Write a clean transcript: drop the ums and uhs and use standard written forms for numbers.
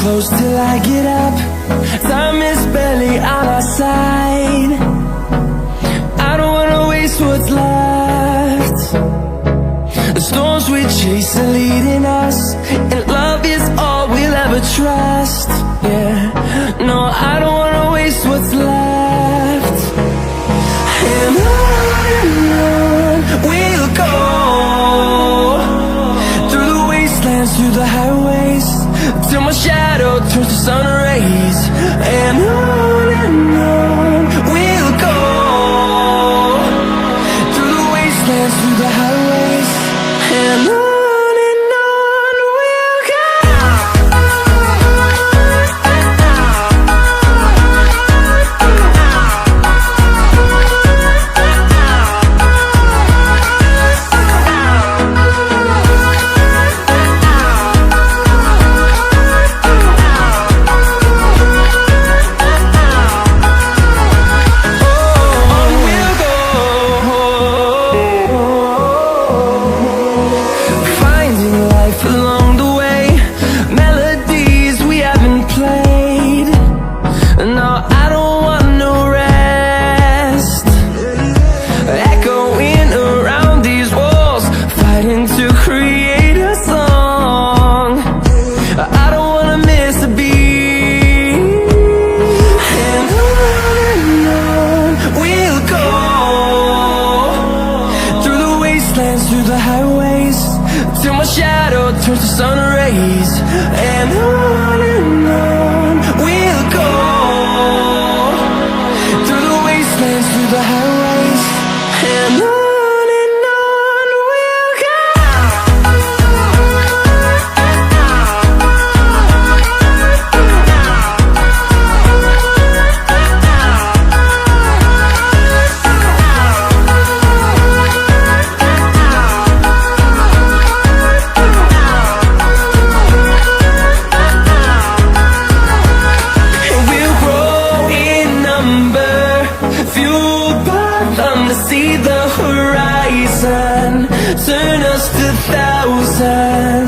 close till I get up. Time is barely on our side. I don't wanna waste what's left. The storms we chase are leading us, and love is all we'll ever trust. Yeah, no, I don't wanna waste what's left. And on we'll go, through the wastelands, through the highways, till my shadow turns to sun rays. And on we'll go, through the wastelands, through the highways, and on we'll go. Through the highways, till my shadow turns to sun rays. And on we'll go, through the wastelands, through the highways, and on we'll go. See the horizon, turn us to thousands.